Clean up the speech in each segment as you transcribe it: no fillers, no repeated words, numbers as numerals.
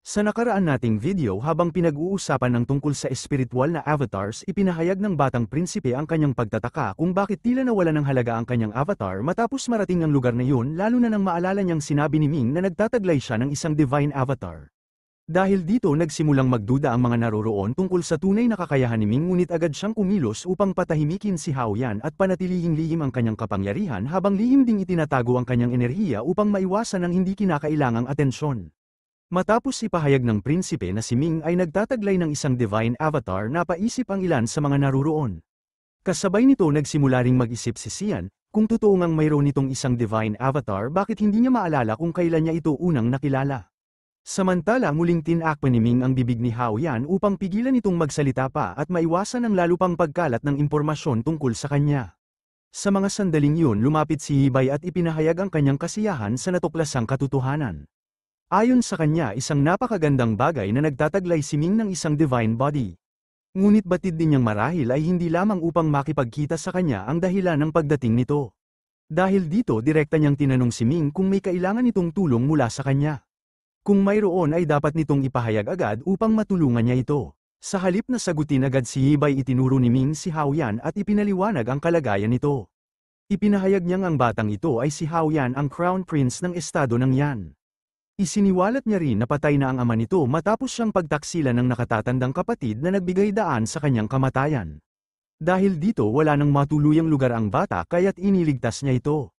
Sa nakaraan nating video habang pinag-uusapan ng tungkol sa espiritual na avatars, ipinahayag ng batang prinsipe ang kanyang pagtataka kung bakit tila nawala ng halaga ang kanyang avatar matapos marating ang lugar na yun, lalo na nang maalala niyang sinabi ni Ming na nagtataglay siya ng isang divine avatar. Dahil dito nagsimulang magduda ang mga naroroon tungkol sa tunay na kakayahan ni Ming, ngunit agad siyang kumilos upang patahimikin si Hao Yan at panatilihing lihim ang kanyang kapangyarihan, habang lihim ding itinatago ang kanyang enerhiya upang maiwasan ang hindi kinakailangang atensyon. Matapos ipahayag ng prinsipe na si Ming ay nagtataglay ng isang divine avatar, napaisip ang ilan sa mga naroroon. Kasabay nito nagsimula ring mag-isip si Xian, kung totoo ngang mayroon nitong isang divine avatar, bakit hindi niya maalala kung kailan niya ito unang nakilala. Samantala muling tinakpan ni Ming ang bibig ni Hao Yan upang pigilan itong magsalita pa at maiwasan ang lalo pang pagkalat ng impormasyon tungkol sa kanya. Sa mga sandaling yun lumapit si Hibay at ipinahayag ang kanyang kasiyahan sa natuklasang katotohanan. Ayon sa kanya, isang napakagandang bagay na nagtataglay si Ming ng isang divine body. Ngunit batid din niyang marahil ay hindi lamang upang makipagkita sa kanya ang dahilan ng pagdating nito. Dahil dito direkta niyang tinanong si Ming kung may kailangan itong tulong mula sa kanya. Kung mayroon ay dapat nitong ipahayag agad upang matulungan niya ito. Sa halip na sagutin agad si Hibay, itinuro ni Ming si Hao Yan at ipinaliwanag ang kalagayan nito. Ipinahayag niyang ang batang ito ay si Hao Yan, ang crown prince ng estado ng Yan. Isiniwalat niya rin na patay na ang ama nito matapos siyang pagtaksilan ng nakatatandang kapatid na nagbigay daan sa kanyang kamatayan. Dahil dito wala nang matuluyang lugar ang bata kaya't iniligtas niya ito.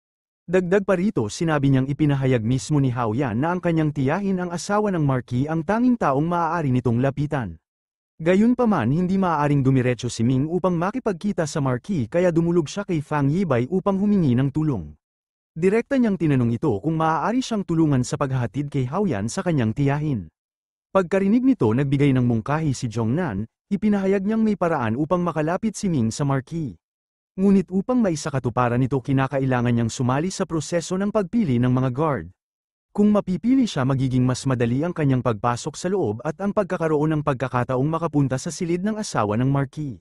Dagdag pa rito, sinabi niyang ipinahayag mismo ni Hao Yan na ang kanyang tiyahin, ang asawa ng Marquis, ang tanging taong maaari nitong lapitan. Gayunpaman hindi maaaring dumiretso si Ming upang makipagkita sa Marquis, kaya dumulog siya kay Fang Yibay upang humingi ng tulong. Direkta niyang tinanong ito kung maaari siyang tulungan sa paghahatid kay Hao Yan sa kanyang tiyahin. Pagkarinig nito nagbigay ng mungkahi si Zhongnan, ipinahayag niyang may paraan upang makalapit si Ming sa Marquis. Ngunit upang maisakatuparan nito kinakailangan niyang sumali sa proseso ng pagpili ng mga guard. Kung mapipili siya, magiging mas madali ang kanyang pagpasok sa loob at ang pagkakaroon ng pagkakataong makapunta sa silid ng asawa ng Marquis.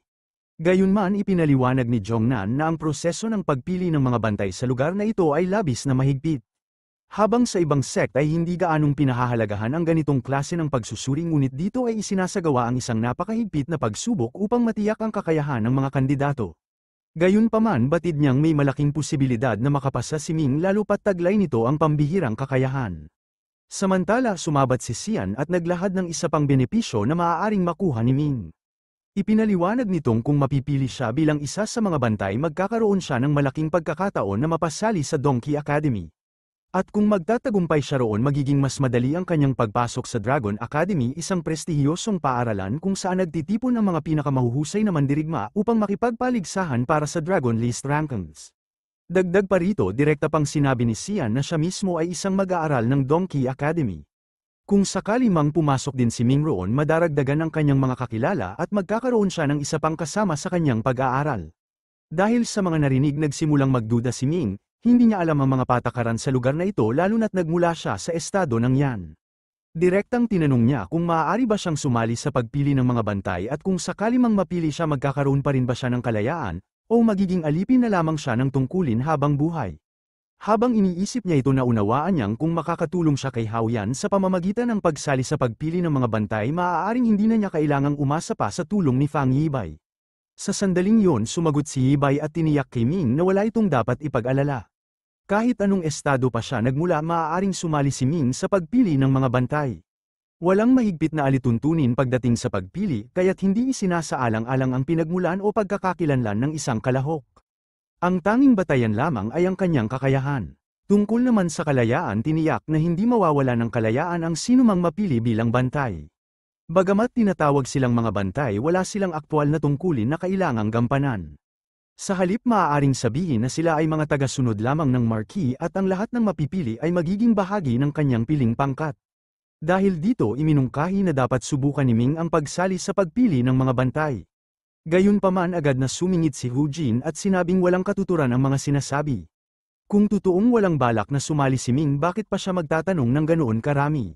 Gayunman ipinaliwanag ni Zhongnan na ang proseso ng pagpili ng mga bantay sa lugar na ito ay labis na mahigpit. Habang sa ibang sect ay hindi gaanong pinahahalagahan ang ganitong klase ng pagsusuri, ngunit dito ay isinasagawa ang isang napakahigpit na pagsubok upang matiyak ang kakayahan ng mga kandidato. Gayunpaman batid niyang may malaking posibilidad na makapasa si Ming, lalo pat taglay nito ang pambihirang kakayahan. Samantala sumabat si Xian at naglahad ng isa pang benepisyo na maaaring makuha ni Ming. Ipinaliwanag nitong kung mapipili siya bilang isa sa mga bantay, magkakaroon siya ng malaking pagkakataon na mapasali sa Donkey Academy. At kung magtatagumpay siya roon, magiging mas madali ang kanyang pagpasok sa Dragon Academy, isang prestihiyosong paaralan kung saan nagtitipon ang mga pinakamahuhusay na mandirigma upang makipagpaligsahan para sa Dragon List rankings. Dagdag pa rito, direkta pang sinabi ni Xian na siya mismo ay isang mag-aaral ng Donkey Academy. Kung sakali mang pumasok din si Ming roon, madaragdagan ang kanyang mga kakilala at magkakaroon siya ng isa pang kasama sa kanyang pag-aaral. Dahil sa mga narinig, nagsimulang magduda si Ming, hindi niya alam ang mga patakaran sa lugar na ito, lalo na't nagmula siya sa estado ng Yan. Direktang tinanong niya kung maaari ba siyang sumali sa pagpili ng mga bantay at kung sakali mang mapili siya, magkakaroon pa rin ba siya ng kalayaan, o magiging alipin na lamang siya ng tungkulin habang buhay. Habang iniisip niya ito, naunawaan niyang kung makakatulong siya kay Hao Yan sa pamamagitan ng pagsali sa pagpili ng mga bantay, maaaring hindi na niya kailangang umasa pa sa tulong ni Fang Yibay. Sa sandaling yon sumagot si Yibay at tiniyak kay Ming na wala itong dapat ipag-alala. Kahit anong estado pa siya nagmula, maaaring sumali si Ming sa pagpili ng mga bantay. Walang mahigpit na alituntunin pagdating sa pagpili, kaya't hindi isinasaalang-alang ang pinagmulan o pagkakakilanlan ng isang kalahok. Ang tanging batayan lamang ay ang kanyang kakayahan. Tungkol naman sa kalayaan, tiniyak na hindi mawawala ng kalayaan ang sinumang mapili bilang bantay. Bagamat tinatawag silang mga bantay, wala silang aktwal na tungkulin na kailangang gampanan. Sa halip, maaaring sabihin na sila ay mga tagasunod lamang ng Marquis at ang lahat ng mapipili ay magiging bahagi ng kanyang piling pangkat. Dahil dito iminungkahi na dapat subukan ni Ming ang pagsali sa pagpili ng mga bantay. Gayunpaman agad na sumingit si Hu Jin at sinabing walang katuturan ang mga sinasabi. Kung totoong walang balak na sumali si Ming, bakit pa siya magtatanong ng ganoon karami?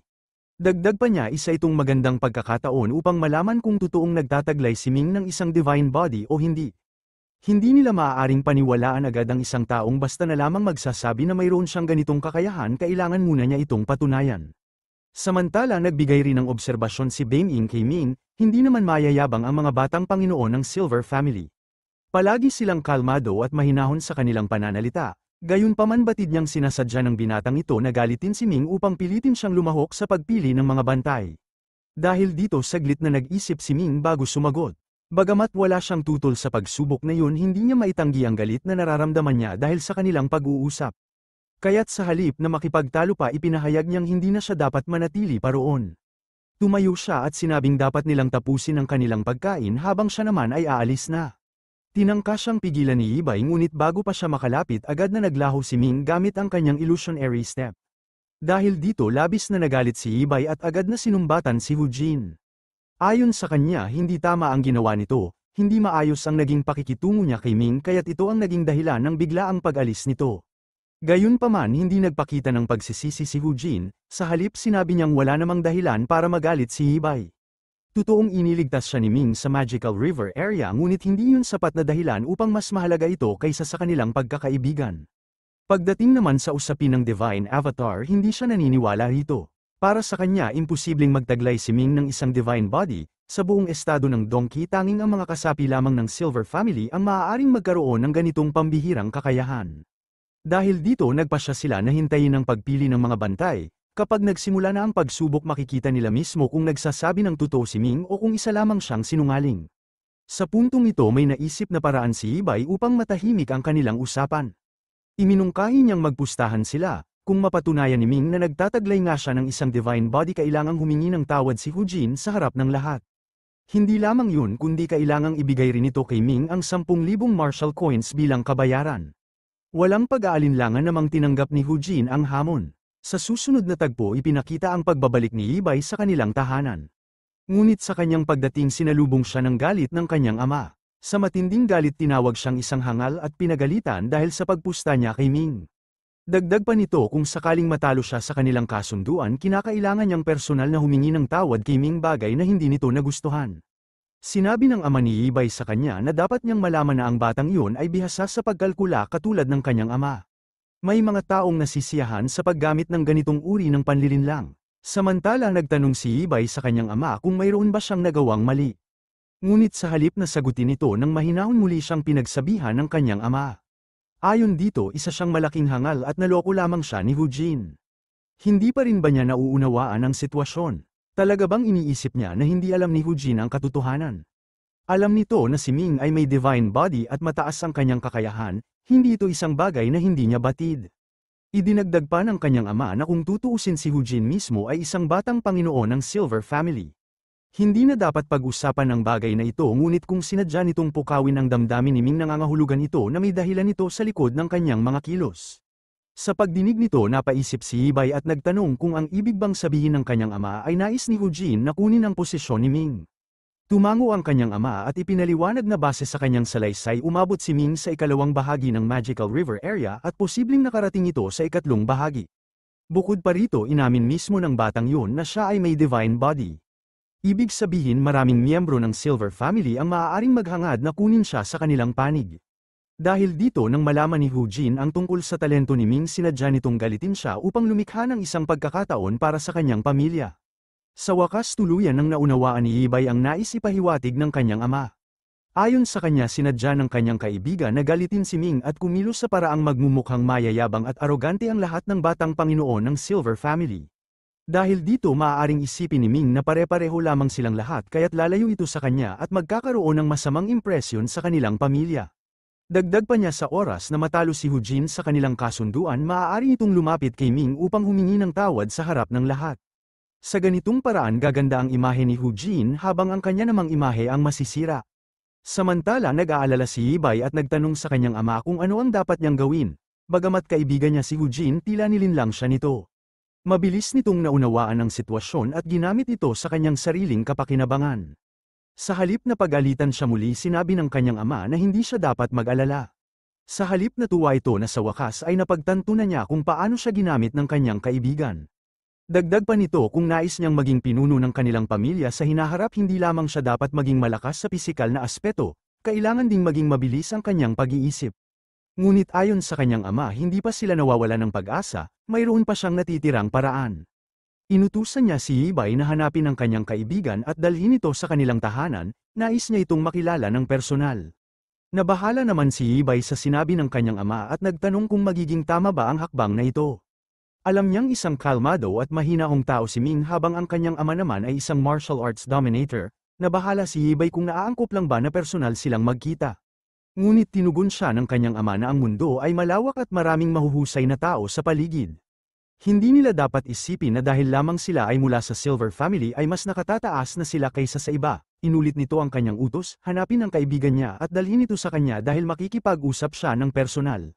Dagdag pa niya, isa itong magandang pagkakataon upang malaman kung totoong nagtataglay si Ming ng isang divine body o hindi. Hindi nila maaaring paniwalaan agad ang isang taong basta na lamang magsasabi na mayroon siyang ganitong kakayahan, kailangan muna niya itong patunayan. Samantala nagbigay rin ng obserbasyon si Beng Ying kay Ming, hindi naman mayayabang ang mga batang Panginoon ng Silver Family. Palagi silang kalmado at mahinahon sa kanilang pananalita, gayunpaman batid niyang sinasadya ng binatang ito na galitin si Ming upang pilitin siyang lumahok sa pagpili ng mga bantay. Dahil dito saglit na nag-isip si Ming bago sumagot. Bagamat wala siyang tutol sa pagsubok na yun, hindi niya maitanggi ang galit na nararamdaman niya dahil sa kanilang pag-uusap. Kaya't sa halip na makipagtalo pa, ipinahayag niyang hindi na siya dapat manatili pa roon. Tumayo siya at sinabing dapat nilang tapusin ang kanilang pagkain habang siya naman ay aalis na. Tinangka siyang pigilan ni Ibay, ngunit bago pa siya makalapit agad na naglaho si Ming gamit ang kanyang illusionary step. Dahil dito labis na nagalit si Ibay at agad na sinumbatan si Hu Jin. Ayon sa kanya, hindi tama ang ginawa nito, hindi maayos ang naging pakikitungo niya kay Ming, kaya't ito ang naging dahilan ng biglaang pag-alis nito. Gayunpaman hindi nagpakita ng pagsisisi si Hu Jin, sa halip sinabi niyang wala namang dahilan para magalit si Ibay. Totoong iniligtas siya ni Ming sa Magical River area, ngunit hindi yun sapat na dahilan upang mas mahalaga ito kaysa sa kanilang pagkakaibigan. Pagdating naman sa usapin ng Divine Avatar, hindi siya naniniwala rito. Para sa kanya imposibleng magtaglay si Ming ng isang Divine Body, sa buong estado ng Donkey tanging ang mga kasapi lamang ng Silver Family ang maaaring magkaroon ng ganitong pambihirang kakayahan. Dahil dito nagpasya sila na hintayin ang pagpili ng mga bantay, kapag nagsimula na ang pagsubok makikita nila mismo kung nagsasabi ng totoo si Ming o kung isa lamang siyang sinungaling. Sa puntong ito may naisip na paraan si Ibay upang matahimik ang kanilang usapan. Iminungkahi niyang magpustahan sila, kung mapatunayan ni Ming na nagtataglay nga siya ng isang Divine Body kailangang humingi ng tawad si Hu Jin sa harap ng lahat. Hindi lamang yun kundi kailangang ibigay rin ito kay Ming ang 10,000 martial coins bilang kabayaran. Walang pag-aalinlangan namang tinanggap ni Hu Jin ang hamon. Sa susunod na tagpo ipinakita ang pagbabalik ni Ibay sa kanilang tahanan. Ngunit sa kanyang pagdating sinalubong siya ng galit ng kanyang ama. Sa matinding galit tinawag siyang isang hangal at pinagalitan dahil sa pagpusta niya kay Ming. Dagdag pa nito, kung sakaling matalo siya sa kanilang kasunduan kinakailangan niyang personal na humingi ng tawad kay Ming, bagay na hindi nito nagustuhan. Sinabi ng ama ni Ibay sa kanya na dapat niyang malaman na ang batang iyon ay bihasa sa pagkalkula katulad ng kanyang ama. May mga taong nasisiyahan sa paggamit ng ganitong uri ng panlilinlang. Samantala nagtanong si Ibay sa kanyang ama kung mayroon ba siyang nagawang mali. Ngunit sa halip na sagutin ito ng mahinahon, muli siyang pinagsabihan ng kanyang ama. Ayon dito, isa siyang malaking hangal at naloko lamang siya ni Hu Jin. Hindi pa rin ba niya nauunawaan ang sitwasyon? Talaga bang iniisip niya na hindi alam ni Hu Jin ang katotohanan? Alam nito na si Ming ay may Divine Body at mataas ang kanyang kakayahan, hindi ito isang bagay na hindi niya batid. Idinagdag pa ng kanyang ama na kung tutuusin si Hu Jin mismo ay isang batang Panginoon ng Silver Family. Hindi na dapat pag-usapan ng bagay na ito, ngunit kung sinadya nitong pukawin ang damdamin ni Ming, nangangahulugan ito na may dahilan ito sa likod ng kanyang mga kilos. Sa pagdinig nito napaisip si Ibay at nagtanong kung ang ibig bang sabihin ng kanyang ama ay nais ni Hu Jin na kunin ang posisyon ni Ming. Tumango ang kanyang ama at ipinaliwanag na base sa kanyang salaysay umabot si Ming sa ikalawang bahagi ng Magical River area at posibleng nakarating ito sa ikatlong bahagi. Bukod pa rito, inamin mismo ng batang yun na siya ay may Divine Body. Ibig sabihin maraming miyembro ng Silver Family ang maaaring maghangad na kunin siya sa kanilang panig. Dahil dito, nang malaman ni Hu Jin ang tungkol sa talento ni Ming, sinadya nitong galitin siya upang lumikha ng isang pagkakataon para sa kanyang pamilya. Sa wakas tuluyan nang naunawaan ni Ibay ang nais ipahiwatig ng kanyang ama. Ayon sa kanya, sinadya ng kanyang kaibigan na galitin si Ming at kumilos sa paraang magmumukhang mayayabang at arogante ang lahat ng batang Panginoon ng Silver Family. Dahil dito maaaring isipin ni Ming na pare-pareho lamang silang lahat, kaya't lalayo ito sa kanya at magkakaroon ng masamang impresyon sa kanilang pamilya. Dagdag pa niya, sa oras na matalo si Hu Jin sa kanilang kasunduan, maaari itong lumapit kay Ming upang humingi ng tawad sa harap ng lahat. Sa ganitong paraan gaganda ang imahe ni Hu Jin habang ang kanya namang imahe ang masisira. Samantala nag-aalala si Ibay at nagtanong sa kanyang ama kung ano ang dapat niyang gawin. Bagamat kaibigan niya si Hu Jin, tila nilinlang siya nito. Mabilis nitong naunawaan ang sitwasyon at ginamit ito sa kanyang sariling kapakinabangan. Sa halip na pagalitan siya, muli sinabi ng kanyang ama na hindi siya dapat mag-alala. Sa halip na tuwa ito na sa wakas ay napagtanto na niya kung paano siya ginamit ng kanyang kaibigan. Dagdag pa nito, kung nais niyang maging pinuno ng kanilang pamilya sa hinaharap, hindi lamang siya dapat maging malakas sa pisikal na aspeto, kailangan ding maging mabilis ang kanyang pag-iisip. Ngunit ayon sa kanyang ama, hindi pa sila nawawala ng pag-asa, mayroon pa siyang natitirang paraan. Inutusan niya si Yibay na hanapin ang kanyang kaibigan at dalhin ito sa kanilang tahanan, nais niya itong makilala ng personal. Nabahala naman si Yibay sa sinabi ng kanyang ama at nagtanong kung magiging tama ba ang hakbang na ito. Alam niyang isang kalmado at mahinahong tao si Ming habang ang kanyang ama naman ay isang martial arts dominator, nabahala si Yibay kung naaangkop lang ba na personal silang magkita. Ngunit tinugon siya ng kanyang ama na ang mundo ay malawak at maraming mahuhusay na tao sa paligid. Hindi nila dapat isipin na dahil lamang sila ay mula sa Silver Family ay mas nakatataas na sila kaysa sa iba. Inulit nito ang kanyang utos, hanapin ang kaibigan niya at dalhin ito sa kanya dahil makikipag-usap siya ng personal.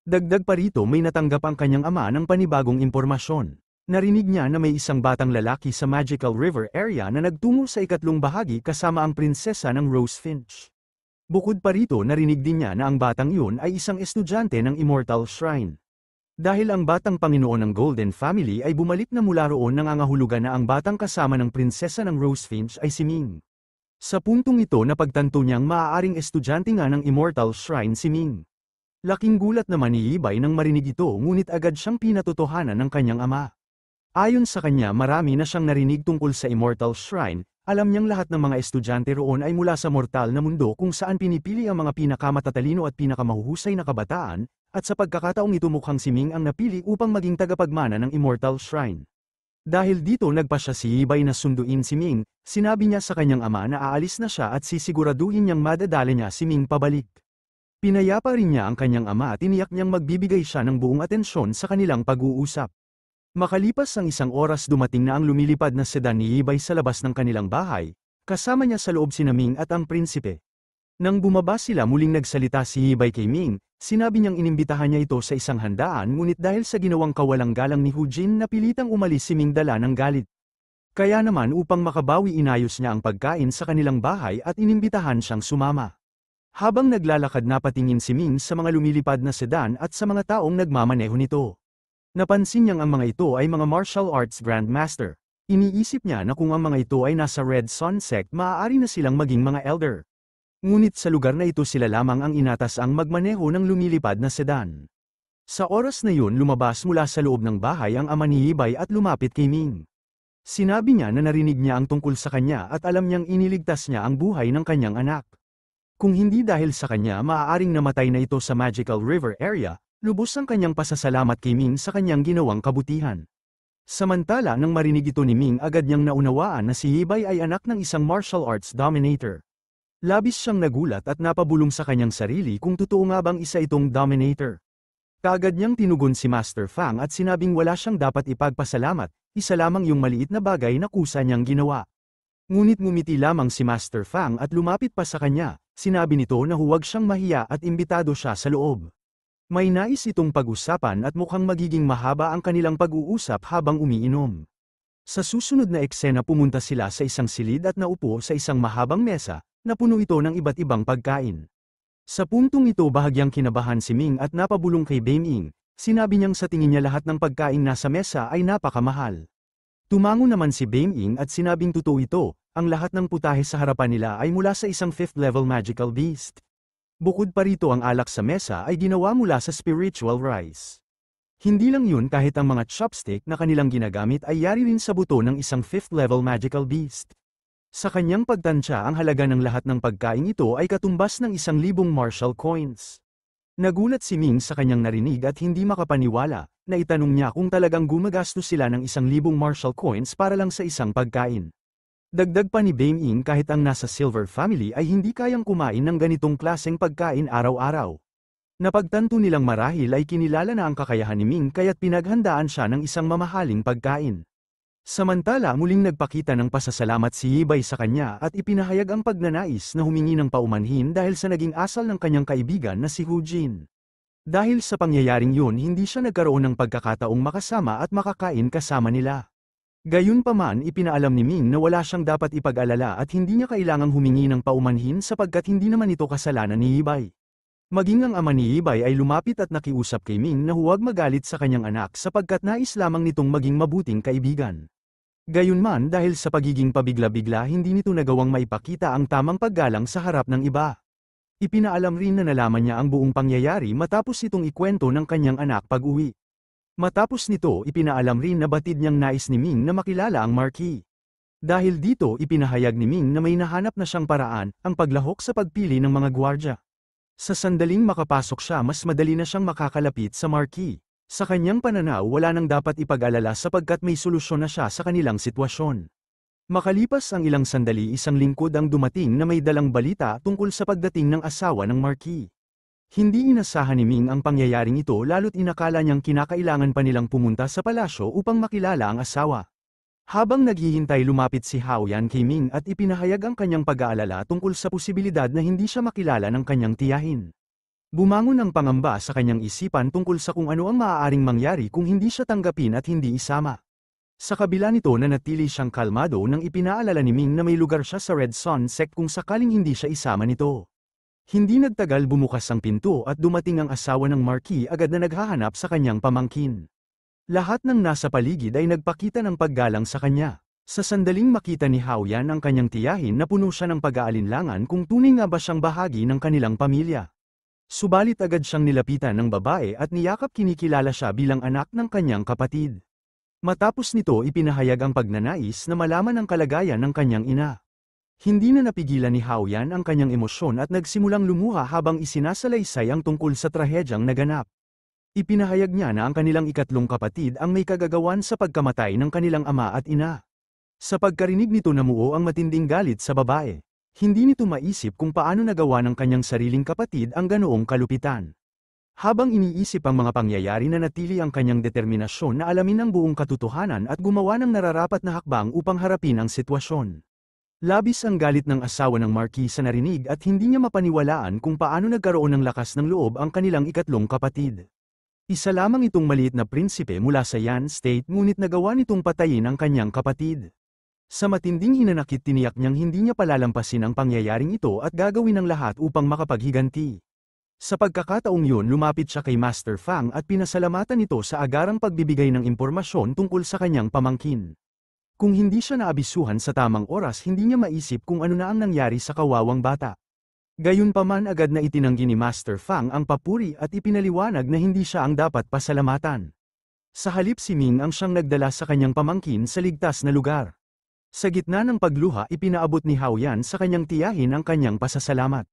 Dagdag pa rito may natanggap ang kanyang ama ng panibagong impormasyon. Narinig niya na may isang batang lalaki sa Magical River area na nagtungo sa ikatlong bahagi kasama ang prinsesa ng Rose Finch. Bukod pa rito narinig din niya na ang batang yun ay isang estudyante ng Immortal Shrine. Dahil ang batang Panginoon ng Golden Family ay bumalik na mula roon nangangahulugan na ang batang kasama ng prinsesa ng Rose Finch ay si Ming. Sa puntong ito napagtanto niyang maaaring estudyante nga ng Immortal Shrine si Ming. Laking gulat naman ni Yibay nang marinig ito ngunit agad siyang pinatotohanan ng kanyang ama. Ayon sa kanya marami na siyang narinig tungkol sa Immortal Shrine, alam niyang lahat ng mga estudyante roon ay mula sa mortal na mundo kung saan pinipili ang mga pinakamatatalino at pinakamahuhusay na kabataan, at sa pagkakataong ito mukhang si Ming ang napili upang maging tagapagmana ng Immortal Shrine. Dahil dito nagpasya si Yibay na sunduin si Ming, sinabi niya sa kanyang ama na aalis na siya at sisiguraduhin niyang madadala niya si Ming pabalik. Pinayapa rin niya ang kanyang ama at tiniyak niyang magbibigay siya ng buong atensyon sa kanilang pag-uusap. Makalipas ang isang oras dumating na ang lumilipad na sedan ni Yibay sa labas ng kanilang bahay, kasama niya sa loob sina Ming at ang prinsipe. Nang bumaba sila muling nagsalita si Yibay kay Ming, sinabi niyang inimbitahan niya ito sa isang handaan ngunit dahil sa ginawang kawalang galang ni Hu Jin napilitang umalis si Ming dala ng galit. Kaya naman upang makabawi inayos niya ang pagkain sa kanilang bahay at inimbitahan siyang sumama. Habang naglalakad napatingin si Ming sa mga lumilipad na sedan at sa mga taong nagmamaneho nito. Napansin niyang ang mga ito ay mga martial arts grandmaster. Iniisip niya na kung ang mga ito ay nasa Red Sun sect maaari na silang maging mga elder. Ngunit sa lugar na ito sila lamang ang inatas ang magmaneho ng lumilipad na sedan. Sa oras na yun lumabas mula sa loob ng bahay ang ama ni Yibay at lumapit kay Ming. Sinabi niya na narinig niya ang tungkol sa kanya at alam niyang iniligtas niya ang buhay ng kanyang anak. Kung hindi dahil sa kanya maaaring namatay na ito sa Magical River area, lubos ang kanyang pasasalamat kay Ming sa kanyang ginawang kabutihan. Samantala nang marinig ito ni Ming agad niyang naunawaan na si Yibay ay anak ng isang martial arts dominator. Labis siyang nagulat at napabulong sa kanyang sarili kung totoo nga bang isa itong dominator. Kaagad niyang tinugon si Master Fang at sinabing wala siyang dapat ipagpasalamat, isa lamang yung maliit na bagay na kusa niyang ginawa. Ngunit ngumiti lamang si Master Fang at lumapit pa sa kanya, sinabi nito na huwag siyang mahiya at imbitado siya sa loob. May nais itong pag-usapan at mukhang magiging mahaba ang kanilang pag-uusap habang umiinom. Sa susunod na eksena pumunta sila sa isang silid at naupo sa isang mahabang mesa, na puno ito ng iba't ibang pagkain. Sa puntong ito bahagyang kinabahan si Ming at napabulong kay Beiming, sinabi niyang sa tingin niya lahat ng pagkain nasa mesa ay napakamahal. Tumango naman si Beiming at sinabing totoo ito, ang lahat ng putahe sa harapan nila ay mula sa isang 5th level magical beast. Bukod pa rito ang alak sa mesa ay ginawa mula sa spiritual rice. Hindi lang yun kahit ang mga chopstick na kanilang ginagamit ay yari rin sa buto ng isang 5th level magical beast. Sa kanyang pagtansya ang halaga ng lahat ng pagkain ito ay katumbas ng 1,000 martial coins. Nagulat si Ming sa kanyang narinig at hindi makapaniwala, na itanong niya kung talagang gumagastos sila ng 1,000 martial coins para lang sa isang pagkain. Dagdag pa ni Beiming kahit ang nasa Silver Family ay hindi kayang kumain ng ganitong klaseng pagkain araw-araw. Napagtanto nilang marahil ay kinilala na ang kakayahan ni Ming kaya't pinaghandaan siya ng isang mamahaling pagkain. Samantala muling nagpakita ng pasasalamat si Yibay sa kanya at ipinahayag ang pagnanais na humingi ng paumanhin dahil sa naging asal ng kanyang kaibigan na si Hu Jin. Dahil sa pangyayaring yun hindi siya nagkaroon ng pagkakataong makasama at makakain kasama nila. Gayunpaman ipinaalam ni Ming na wala siyang dapat ipag-alala at hindi niya kailangang humingi ng paumanhin sapagkat hindi naman ito kasalanan ni Yibay. Maging ang ama ni Yibay ay lumapit at nakiusap kay Ming na huwag magalit sa kanyang anak sapagkat nais lamang nitong maging mabuting kaibigan. Gayunman dahil sa pagiging pabigla-bigla hindi nito nagawang maipakita ang tamang paggalang sa harap ng iba. Ipinaalam rin na nalaman niya ang buong pangyayari matapos itong ikwento ng kanyang anak pag-uwi. Matapos nito ipinaalam rin na batid niyang nais ni Ming na makilala ang Marquis. Dahil dito ipinahayag ni Ming na may nahanap na siyang paraan, ang paglahok sa pagpili ng mga gwardya. Sa sandaling makapasok siya mas madali na siyang makakalapit sa Marquis. Sa kanyang pananaw wala nang dapat ipag-alala sapagkat may solusyon na siya sa kanilang sitwasyon. Makalipas ang ilang sandali isang lingkod ang dumating na may dalang balita tungkol sa pagdating ng asawa ng Marquis. Hindi inasahan ni Ming ang pangyayaring ito lalo't inakala niyang kinakailangan pa nilang pumunta sa palasyo upang makilala ang asawa. Habang naghihintay lumapit si Hao Yan kay Ming at ipinahayag ang kanyang pag-aalala tungkol sa posibilidad na hindi siya makilala ng kanyang tiyahin. Bumangon ang pangamba sa kanyang isipan tungkol sa kung ano ang maaaring mangyari kung hindi siya tanggapin at hindi isama. Sa kabila nito nanatili siyang kalmado nang ipinaalala ni Ming na may lugar siya sa Red Sun sect kung sakaling hindi siya isama nito. Hindi nagtagal bumukas ang pinto at dumating ang asawa ng Marquis agad na naghahanap sa kanyang pamangkin. Lahat ng nasa paligid ay nagpakita ng paggalang sa kanya. Sa sandaling makita ni Hao Yan ang kanyang tiyahin na puno siya ng pag-aalinlangan kung tunay nga ba siyang bahagi ng kanilang pamilya. Subalit agad siyang nilapitan ng babae at niyakap kinikilala siya bilang anak ng kanyang kapatid. Matapos nito ipinahayag ang pagnanais na malaman ang kalagayan ng kanyang ina. Hindi na napigilan ni Hao Yan ang kanyang emosyon at nagsimulang lumuha habang isinasalaysay ang tungkol sa trahedyang naganap. Ipinahayag niya na ang kanilang ikatlong kapatid ang may kagagawan sa pagkamatay ng kanilang ama at ina. Sa pagkarinig nito namuo ang matinding galit sa babae. Hindi nito maisip kung paano nagawa ng kanyang sariling kapatid ang ganoong kalupitan. Habang iniisip ang mga pangyayari nanatili ang kanyang determinasyon na alamin ang buong katotohanan at gumawa ng nararapat na hakbang upang harapin ang sitwasyon. Labis ang galit ng asawa ng Marquis sa narinig at hindi niya mapaniwalaan kung paano nagkaroon ng lakas ng loob ang kanilang ikatlong kapatid. Isa lamang itong maliit na prinsipe mula sa Yan State ngunit nagawa nitong patayin ang kanyang kapatid. Sa matinding hinanakit tiniyak niyang hindi niya palalampasin ang pangyayaring ito at gagawin ang lahat upang makapaghiganti. Sa pagkakataong yun lumapit siya kay Master Fang at pinasalamatan ito sa agarang pagbibigay ng impormasyon tungkol sa kanyang pamangkin. Kung hindi siya naabisuhan sa tamang oras hindi niya maisip kung ano na ang nangyari sa kawawang bata. Gayunpaman agad na itinanggi ni Master Fang ang papuri at ipinaliwanag na hindi siya ang dapat pasalamatan. Sa halip si Ming ang siyang nagdala sa kanyang pamangkin sa ligtas na lugar. Sa gitna ng pagluha ipinaabot ni Hao Yan sa kanyang tiyahin ang kanyang pasasalamat.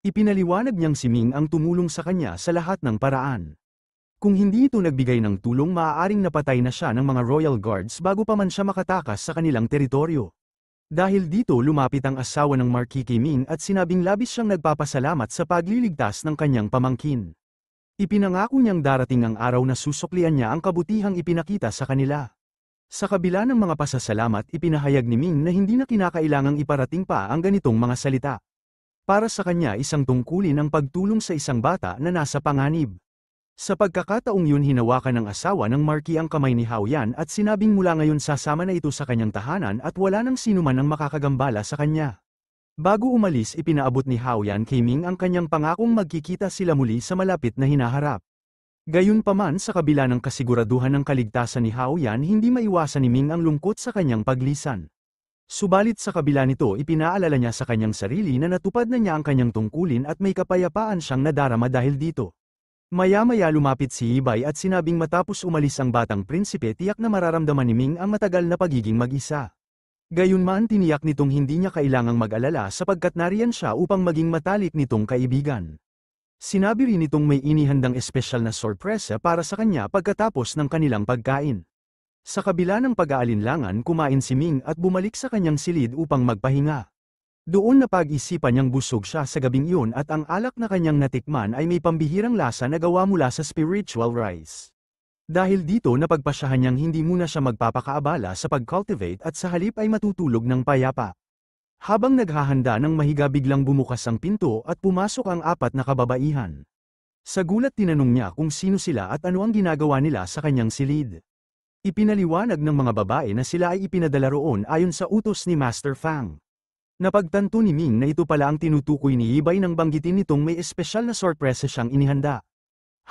Ipinaliwanag niyang si Ming ang tumulong sa kanya sa lahat ng paraan. Kung hindi ito nagbigay ng tulong maaaring napatay na siya ng mga Royal Guards bago pa man siya makatakas sa kanilang teritoryo. Dahil dito lumapit ang asawa ng Marquis kay Ming at sinabing labis siyang nagpapasalamat sa pagliligtas ng kanyang pamangkin. Ipinangako niyang darating ang araw na susuklian niya ang kabutihang ipinakita sa kanila. Sa kabila ng mga pasasalamat ipinahayag ni Ming na hindi na kinakailangang iparating pa ang ganitong mga salita. Para sa kanya isang tungkulin ang pagtulong sa isang bata na nasa panganib. Sa pagkakataong yun hinawakan ng asawa ng Marquis ang kamay ni Hao Yan at sinabing mula ngayon sasama na ito sa kanyang tahanan at wala nang sinuman ang makakagambala sa kanya. Bago umalis ipinaabot ni Hao Yan kay Ming ang kanyang pangakong magkikita sila muli sa malapit na hinaharap. Gayunpaman sa kabila ng kasiguraduhan ng kaligtasan ni Hao Yan hindi maiwasan ni Ming ang lungkot sa kanyang paglisan. Subalit sa kabila nito ipinaalala niya sa kanyang sarili na natupad na niya ang kanyang tungkulin at may kapayapaan siyang nadarama dahil dito. Maya-maya lumapit si Yibay at sinabing matapos umalis ang batang prinsipe tiyak na mararamdaman ni Ming ang matagal na pagiging mag-isa. Gayunman tiniyak nitong hindi niya kailangang mag-alala sapagkat nariyan siya upang maging matalik nitong kaibigan. Sinabi rin nitong may inihandang espesyal na sorpresa para sa kanya pagkatapos ng kanilang pagkain. Sa kabila ng pag-aalinlangan kumain si Ming at bumalik sa kanyang silid upang magpahinga. Doon napag-isipan niyang busog siya sa gabing iyon at ang alak na kanyang natikman ay may pambihirang lasa na gawa mula sa spiritual rice. Dahil dito napagpasyahan niyang hindi muna siya magpapakaabala sa pag-cultivate at sa halip ay matutulog ng payapa. Habang naghahanda ng mahiga biglang bumukas ang pinto at pumasok ang apat na kababaihan. Sa gulat tinanong niya kung sino sila at ano ang ginagawa nila sa kanyang silid. Ipinaliwanag ng mga babae na sila ay ipinadala roon ayon sa utos ni Master Fang. Napagtanto ni Ming na ito pala ang tinutukoy ni Yibay nang banggitin nitong may espesyal na sorpresa siyang inihanda.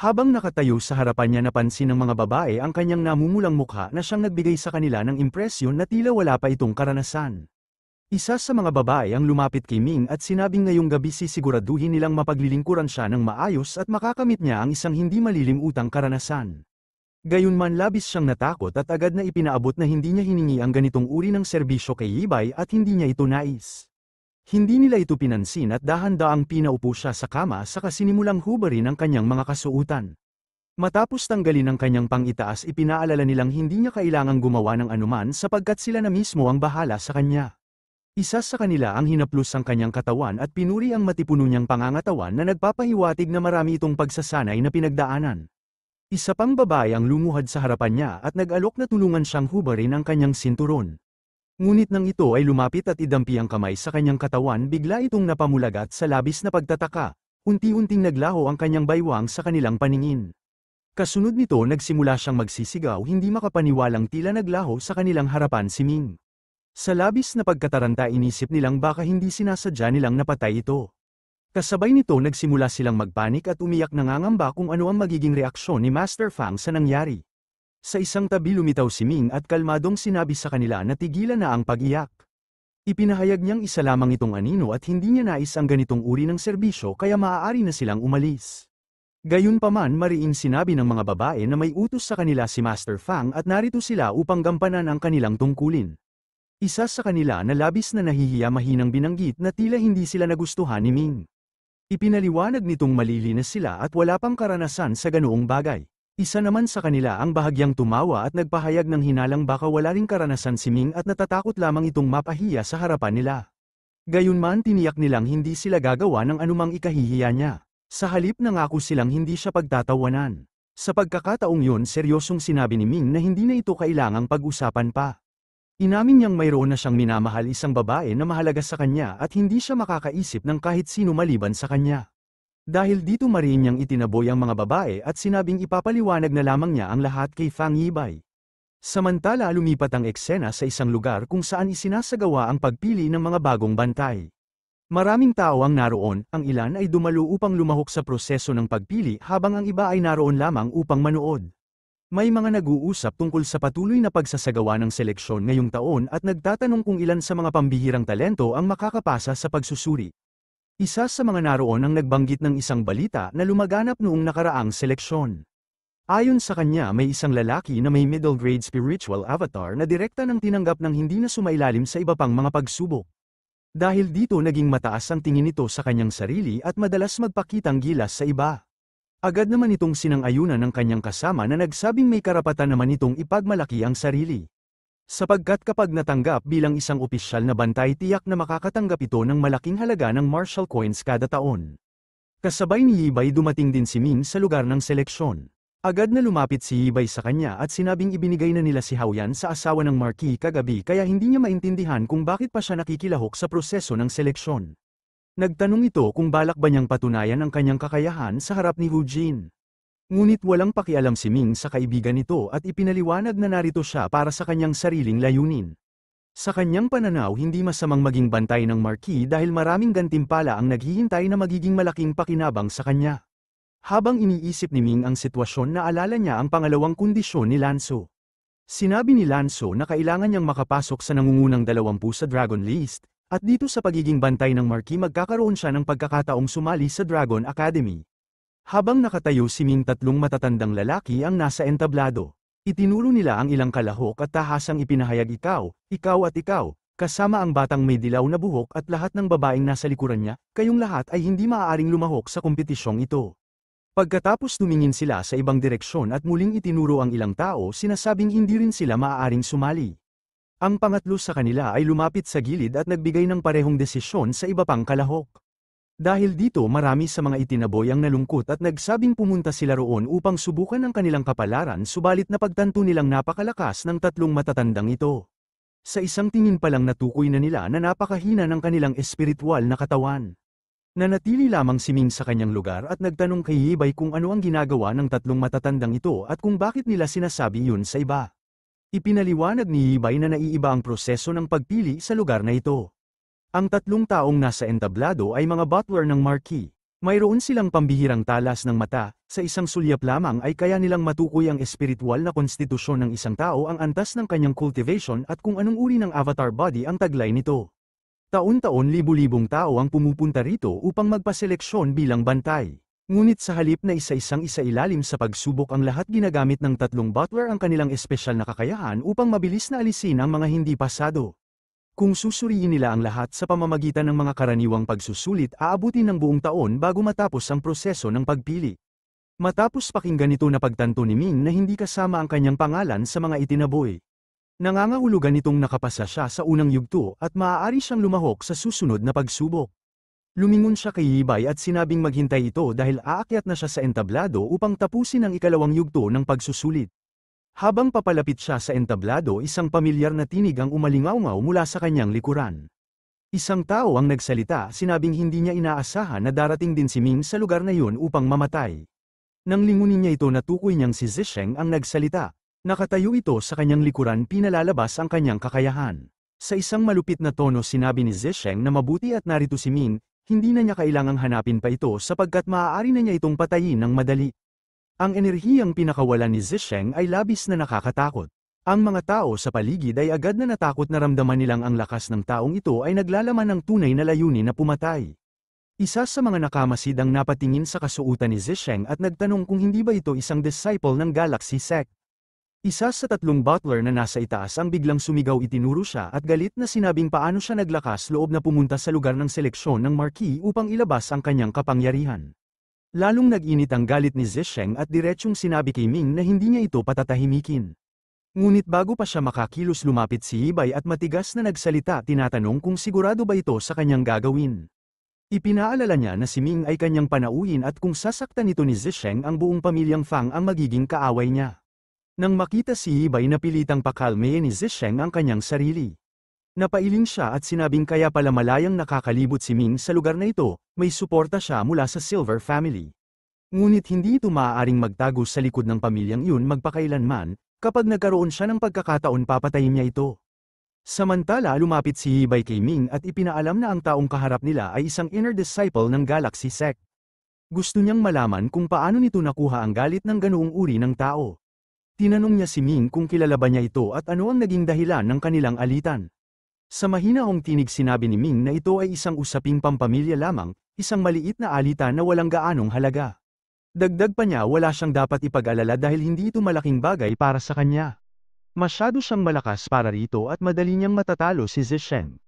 Habang nakatayo sa harapan niya napansin ng mga babae ang kanyang namumulang mukha na siyang nagbigay sa kanila ng impresyon na tila wala pa itong karanasan. Isa sa mga babae ang lumapit kay Ming at sinabing ngayong gabi sisiguraduhin nilang mapaglilingkuran siya ng maayos at makakamit niya ang isang hindi malilimutang karanasan. Gayunman labis siyang natakot at agad na ipinaabot na hindi niya hiningi ang ganitong uri ng serbisyo kay Yibay at hindi niya ito nais. Hindi nila ito pinansin at dahan-daang pinaupo siya sa kama saka sinimulang hubarin ang kanyang mga kasuotan. Matapos tanggalin ang kanyang pang-itaas ipinaalala nilang hindi niya kailangang gumawa ng anuman sapagkat sila na mismo ang bahala sa kanya. Isa sa kanila ang hinaplos ang kanyang katawan at pinuri ang matipuno niyang pangangatawan na nagpapahiwatig na marami itong pagsasanay na pinagdaanan. Isa pang babae ang lumuhad sa harapan niya at nag-alok na tulungan siyang hubarin ang kanyang sinturon. Ngunit nang ito ay lumapit at idampi ang kamay sa kanyang katawan bigla itong napamulagat sa labis na pagtataka, unti-unting naglaho ang kanyang baywang sa kanilang paningin. Kasunod nito nagsimula siyang magsisigaw hindi makapaniwalang tila naglaho sa kanilang harapan si Ming. Sa labis na pagkataranta inisip nilang baka hindi sinasadya nilang napatay ito. Kasabay nito nagsimula silang magpanik at umiyak nangangamba kung ano ang magiging reaksyon ni Master Fang sa nangyari. Sa isang tabi lumitaw si Ming at kalmadong sinabi sa kanila na tigilan na ang pag-iyak. Ipinahayag niyang isa lamang itong anino at hindi niya nais ang ganitong uri ng serbisyo kaya maaari na silang umalis. Gayunpaman mariing sinabi ng mga babae na may utos sa kanila si Master Fang at narito sila upang gampanan ang kanilang tungkulin. Isa sa kanila na labis na nahihiya mahinang binanggit na tila hindi sila nagustuhan ni Ming. Ipinaliwanag nitong malilinis sila at wala pang karanasan sa ganoong bagay. Isa naman sa kanila ang bahagyang tumawa at nagpahayag ng hinalang baka wala ring karanasan si Ming at natatakot lamang itong mapahiya sa harapan nila. Gayunman tiniyak nilang hindi sila gagawa ng anumang ikahihiya niya. Sa halip nangako silang hindi siya pagtatawanan. Sa pagkakataong yun seryosong sinabi ni Ming na hindi na ito kailangang pag-usapan pa. Inamin niyang mayroon na siyang minamahal isang babae na mahalaga sa kanya at hindi siya makakaisip ng kahit sino maliban sa kanya. Dahil dito mariin niyang itinaboy ang mga babae at sinabing ipapaliwanag na lamang niya ang lahat kay Fang Yibay. Samantala lumipat ang eksena sa isang lugar kung saan isinasagawa ang pagpili ng mga bagong bantay. Maraming tao ang naroon, ang ilan ay dumalo upang lumahok sa proseso ng pagpili habang ang iba ay naroon lamang upang manood. May mga nag-uusap tungkol sa patuloy na pagsasagawa ng seleksyon ngayong taon at nagtatanong kung ilan sa mga pambihirang talento ang makakapasa sa pagsusuri. Isa sa mga naroon ang nagbanggit ng isang balita na lumaganap noong nakaraang seleksyon. Ayon sa kanya may isang lalaki na may middle grade spiritual avatar na direkta nang tinanggap ng hindi na sumailalim sa iba pang mga pagsubok. Dahil dito naging mataas ang tingin nito sa kanyang sarili at madalas magpakitang gilas sa iba. Agad naman itong sinang-ayunan ng kanyang kasama na nagsabing may karapatan naman itong ipagmalaki ang sarili. Sapagkat kapag natanggap bilang isang opisyal na bantay tiyak na makakatanggap ito ng malaking halaga ng Marshall coins kada taon. Kasabay ni Yibay dumating din si Ming sa lugar ng seleksyon. Agad na lumapit si Yibay sa kanya at sinabing ibinigay na nila si Haoyan sa asawa ng Marquis kagabi kaya hindi niya maintindihan kung bakit pa siya nakikilahok sa proseso ng seleksyon. Nagtanong ito kung balak ba niyang patunayan ang kanyang kakayahan sa harap ni Hu Jin. Ngunit walang pakialam si Ming sa kaibigan nito at ipinaliwanag na narito siya para sa kanyang sariling layunin. Sa kanyang pananaw hindi masamang maging bantay ng Marquis dahil maraming gantimpala ang naghihintay na magiging malaking pakinabang sa kanya. Habang iniisip ni Ming ang sitwasyon naalala niya ang pangalawang kondisyon ni Lanzo. Sinabi ni Lanzo na kailangan niyang makapasok sa nangungunang 20 sa Dragon List. At dito sa pagiging bantay ng Marquis magkakaroon siya ng pagkakataong sumali sa Dragon Academy. Habang nakatayo si Ming tatlong matatandang lalaki ang nasa entablado. Itinuro nila ang ilang kalahok at tahasang ipinahayag ikaw at ikaw, kasama ang batang may dilaw na buhok at lahat ng babaeng nasa likuran niya, kayong lahat ay hindi maaaring lumahok sa kompetisyong ito. Pagkatapos tumingin sila sa ibang direksyon at muling itinuro ang ilang tao sinasabing hindi rin sila maaaring sumali. Ang pangatlo sa kanila ay lumapit sa gilid at nagbigay ng parehong desisyon sa iba pang kalahok. Dahil dito marami sa mga itinaboy ang nalungkot at nagsabing pumunta sila roon upang subukan ang kanilang kapalaran subalit napagtanto nilang napakalakas ng tatlong matatandang ito. Sa isang tingin pa lang natukoy na nila na napakahina ng kanilang espiritual na katawan. Nanatili lamang si Ming sa kanyang lugar at nagtanong kay Yibay kung ano ang ginagawa ng tatlong matatandang ito at kung bakit nila sinasabi yun sa iba. Ipinaliwanag ni Yibay na naiiba ang proseso ng pagpili sa lugar na ito. Ang tatlong taong nasa entablado ay mga butler ng Marquis. Mayroon silang pambihirang talas ng mata, sa isang sulyap lamang ay kaya nilang matukoy ang espiritual na konstitusyon ng isang tao ang antas ng kanyang cultivation at kung anong uri ng avatar body ang taglay nito. Taon-taon libu-libong tao ang pumupunta rito upang magpaseleksyon bilang bantay. Ngunit sa halip na isa-isang isailalim sa pagsubok ang lahat ginagamit ng tatlong butler ang kanilang espesyal na kakayahan upang mabilis na alisin ang mga hindi pasado. Kung susuriin nila ang lahat sa pamamagitan ng mga karaniwang pagsusulit, aabutin ng buong taon bago matapos ang proseso ng pagpili. Matapos pakinggan ito na pagtanto ni Ming na hindi kasama ang kanyang pangalan sa mga itinaboy. Nangangahulugan itong nakapasa siya sa unang yugto at maaari siyang lumahok sa susunod na pagsubok. Lumingon siya kay Yibay at sinabing maghintay ito dahil aakyat na siya sa entablado upang tapusin ang ikalawang yugto ng pagsusulit. Habang papalapit siya sa entablado, isang pamilyar na tinig ang umalingaw-ngaw mula sa kanyang likuran. Isang tao ang nagsalita, sinabing hindi niya inaasahan na darating din si Ming sa lugar na yun upang mamatay. Nang lingunin niya ito, natukoy niyang si Zisheng ang nagsalita. Nakatayo ito sa kanyang likuran, pinalalabas ang kanyang kakayahan. Sa isang malupit na tono sinabi ni Zisheng na mabuti at narito si Ming, hindi na niya kailangang hanapin pa ito sapagkat maaari na niya itong patayin ng madali. Ang enerhiyang pinakawalan ni Zisheng ay labis na nakakatakot. Ang mga tao sa paligid ay agad na natakot, na ramdaman nilang ang lakas ng taong ito ay naglalaman ng tunay na layunin na pumatay. Isa sa mga nakamasid ang napatingin sa kasuotan ni Zisheng at nagtanong kung hindi ba ito isang disciple ng Galaxy Sect. Isa sa tatlong butler na nasa itaas ang biglang sumigaw, itinuro siya at galit na sinabing paano siya naglakas loob na pumunta sa lugar ng seleksyon ng Marquis upang ilabas ang kanyang kapangyarihan. Lalong nag-init ang galit ni Zisheng at diretsyong sinabi kay Ming na hindi niya ito patatahimikin. Ngunit bago pa siya makakilos, lumapit si Yibay at matigas na nagsalita, tinatanong kung sigurado ba ito sa kanyang gagawin. Ipinaalala niya na si Ming ay kanyang panauhin at kung sasaktan ito ni Zisheng, ang buong pamilyang Fang ang magiging kaaway niya. Nang makita si Yibay, napilitang pakalmayin ni Zisheng ang kanyang sarili. Napailing siya at sinabing kaya pala malayang nakakalibot si Ming sa lugar na ito, may suporta siya mula sa Silver Family. Ngunit hindi ito maaaring magtago sa likod ng pamilyang yun magpakailanman, kapag nagkaroon siya ng pagkakataon papatayin niya ito. Samantala, lumapit si Yibay kay Ming at ipinaalam na ang taong kaharap nila ay isang inner disciple ng Galaxy Sect. Gusto niyang malaman kung paano nito nakuha ang galit ng ganoong uri ng tao. Tinanong niya si Ming kung kilala ba niya ito at ano ang naging dahilan ng kanilang alitan. Sa mahinahong tinig sinabi ni Ming na ito ay isang usaping pampamilya lamang, isang maliit na alitan na walang gaanong halaga. Dagdag pa niya, wala siyang dapat ipag-alala dahil hindi ito malaking bagay para sa kanya. Masyado siyang malakas para rito at madali niyang matatalo si Zisheng.